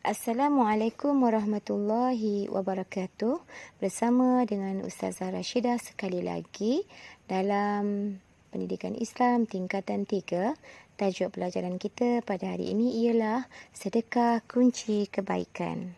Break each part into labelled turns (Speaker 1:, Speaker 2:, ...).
Speaker 1: Assalamualaikum warahmatullahi wabarakatuh. Bersama dengan Ustazah Rashidah sekali lagi dalam Pendidikan Islam tingkatan 3. Tajuk pelajaran kita pada hari ini ialah sedekah kunci kebaikan.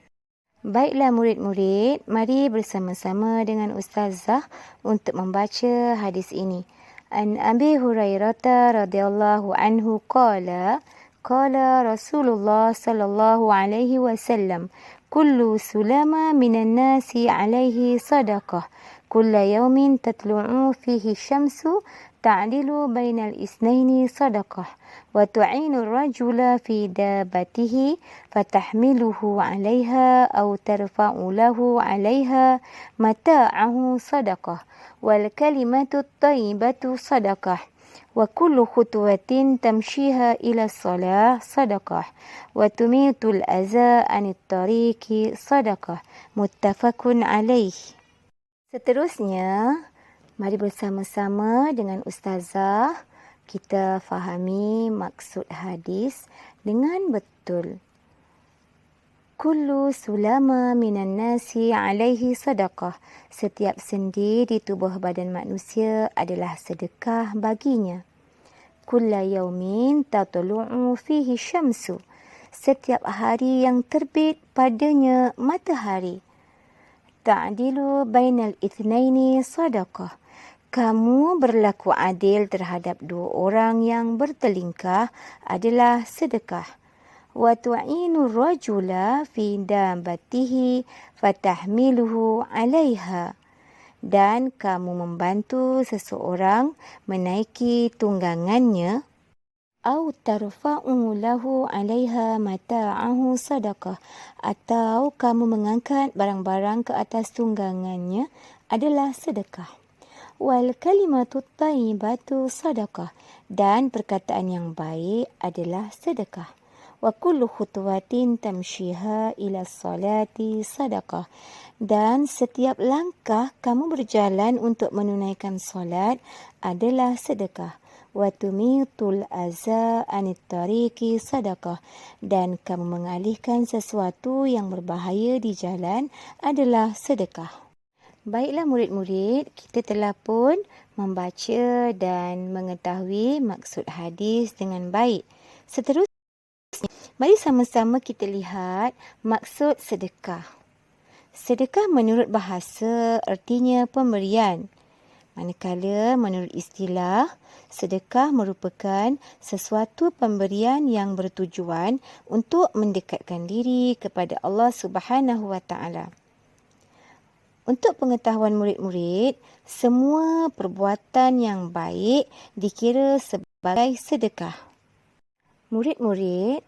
Speaker 1: Baiklah murid-murid, mari bersama-sama dengan Ustazah untuk membaca hadis ini. An Abi Hurairah radhiyallahu anhu qala Qala Rasulullah sallallahu alaihi wasallam, kullu sulama minan nasi alaihi sadaqah, kulla yawmin tatlu'u fihi syamsu ta'dilu bainal isnaini sadaqah, wa tu'inu rajula fi dabatihi fatahmiluhu 'alaiha aw tarfa'u lahu 'alaiha mata'ahu sadaqah, wal kalimatu at-thayyibatu sadaqah. وكل خطوة تمشيها إلى الصلاة صدقة وتميت الأذى عن الطريق صدقة متفق عليه. Seterusnya, mari bersama-sama dengan Ustazah kita fahami maksud hadis dengan betul. Kullu sulama minan nasi alaihi sadaqah. Setiap sendi di tubuh badan manusia adalah sedekah baginya. Kulla yaumin tatlu'u fihi syamsu. Setiap hari yang terbit padanya matahari. Ta'dilu bainal ithnaini sadaqah. Kamu berlaku adil terhadap dua orang yang bertelingkah adalah sedekah. Wa tu'inu rajula fi dabatihi fatahmiluhu 'alaiha. Dan kamu membantu seseorang menaiki tunggangannya, au tarfa'u lahu 'alaiha mata'ahu sadaqah, atau kamu mengangkat barang-barang ke atas tunggangannya adalah sedekah. Wal kalimatu thayyibatu sadaqah, dan perkataan yang baik adalah sedekah. Wa kullu khutwatin tamshiha ila salati sadaqah, dan setiap langkah kamu berjalan untuk menunaikan solat adalah sedekah. Wa tumitul aza anit tariqi sadaqah, dan kamu mengalihkan sesuatu yang berbahaya di jalan adalah sedekah. Baiklah murid-murid, kita telah pun membaca dan mengetahui maksud hadis dengan baik. Seterusnya, mari sama-sama kita lihat maksud sedekah. Sedekah menurut bahasa artinya pemberian. Manakala menurut istilah, sedekah merupakan sesuatu pemberian yang bertujuan untuk mendekatkan diri kepada Allah Subhanahu wa Ta'ala. Untuk pengetahuan murid-murid, semua perbuatan yang baik dikira sebagai sedekah. Murid-murid,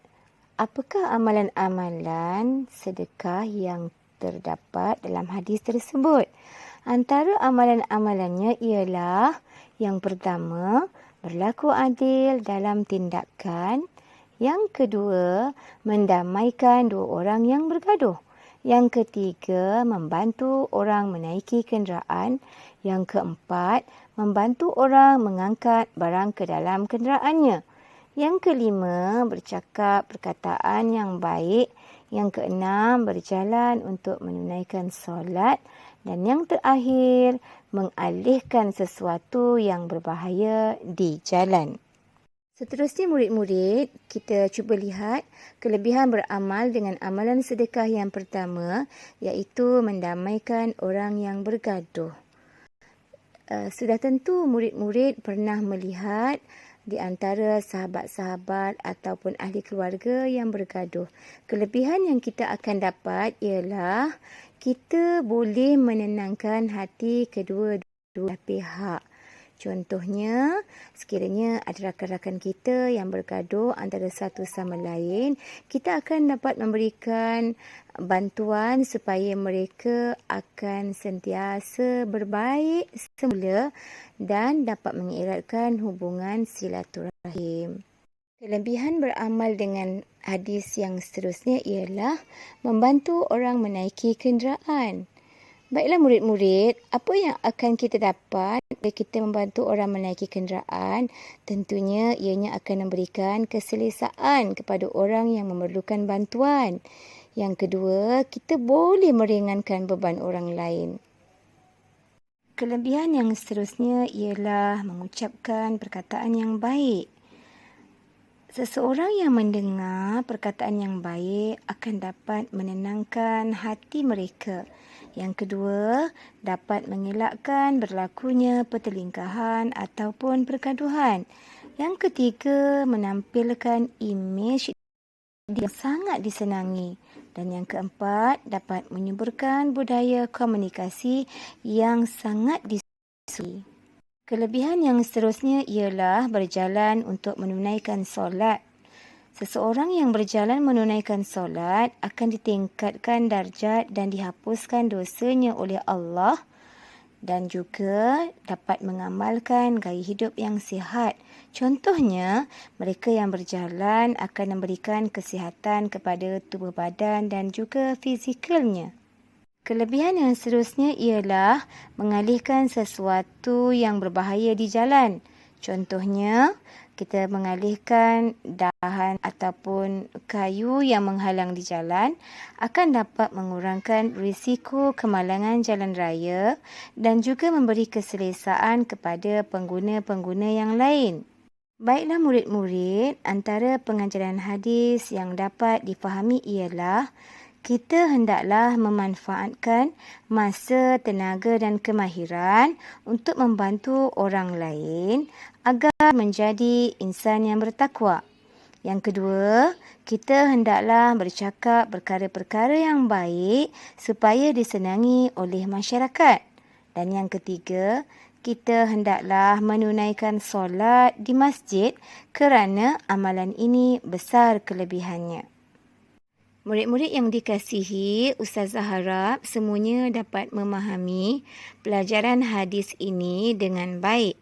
Speaker 1: apakah amalan-amalan sedekah yang terdapat dalam hadis tersebut? Antara amalan-amalannya ialah yang pertama, berlaku adil dalam tindakan. Yang kedua, mendamaikan dua orang yang bergaduh. Yang ketiga, membantu orang menaiki kenderaan. Yang keempat, membantu orang mengangkat barang ke dalam kenderaannya. Yang kelima, bercakap perkataan yang baik. Yang keenam, berjalan untuk menunaikan solat. Dan yang terakhir, mengalihkan sesuatu yang berbahaya di jalan. Seterusnya murid-murid, kita cuba lihat kelebihan beramal dengan amalan sedekah yang pertama, iaitu mendamaikan orang yang bergaduh. Sudah tentu murid-murid pernah melihat di antara sahabat-sahabat ataupun ahli keluarga yang bergaduh. Kelebihan yang kita akan dapat ialah kita boleh menenangkan hati kedua-dua pihak. Contohnya, sekiranya ada rakan-rakan kita yang bergaduh antara satu sama lain, kita akan dapat memberikan bantuan supaya mereka akan sentiasa berbaik semula dan dapat mengeratkan hubungan silaturahim. Kelebihan beramal dengan hadis yang seterusnya ialah membantu orang menaiki kenderaan. Baiklah murid-murid, apa yang akan kita dapat bila kita membantu orang menaiki kenderaan? Tentunya ianya akan memberikan keselesaan kepada orang yang memerlukan bantuan. Yang kedua, kita boleh meringankan beban orang lain. Kelebihan yang seterusnya ialah mengucapkan perkataan yang baik. Seseorang yang mendengar perkataan yang baik akan dapat menenangkan hati mereka. Yang kedua, dapat mengelakkan berlakunya pertelingkahan ataupun pergaduhan. Yang ketiga, menampilkan imej yang sangat disenangi. Dan yang keempat, dapat menyuburkan budaya komunikasi yang sangat disukai. Kelebihan yang seterusnya ialah berjalan untuk menunaikan solat. Seseorang yang berjalan menunaikan solat akan ditingkatkan darjat dan dihapuskan dosanya oleh Allah dan juga dapat mengamalkan gaya hidup yang sihat. Contohnya, mereka yang berjalan akan memberikan kesihatan kepada tubuh badan dan juga fizikalnya. Kelebihan yang seterusnya ialah mengalihkan sesuatu yang berbahaya di jalan. Contohnya, kita mengalihkan dahan ataupun kayu yang menghalang di jalan akan dapat mengurangkan risiko kemalangan jalan raya dan juga memberi keselesaan kepada pengguna-pengguna yang lain. Baiklah murid-murid, antara pengajaran hadis yang dapat difahami ialah kita hendaklah memanfaatkan masa, tenaga dan kemahiran untuk membantu orang lain agar menjadi insan yang bertakwa. Yang kedua, kita hendaklah bercakap perkara-perkara yang baik supaya disenangi oleh masyarakat. Dan yang ketiga, kita hendaklah menunaikan solat di masjid kerana amalan ini besar kelebihannya. Murid-murid yang dikasihi, Ustazah harap semuanya dapat memahami pelajaran hadis ini dengan baik.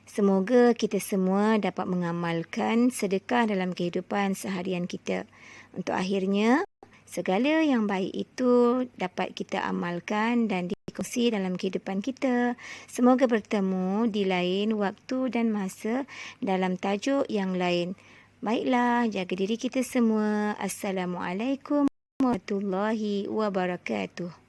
Speaker 1: Semoga kita semua dapat mengamalkan sedekah dalam kehidupan seharian kita. Untuk akhirnya, segala yang baik itu dapat kita amalkan dan dikongsi dalam kehidupan kita. Semoga bertemu di lain waktu dan masa dalam tajuk yang lain. Baiklah, jaga diri kita semua. Assalamualaikum warahmatullahi wabarakatuh.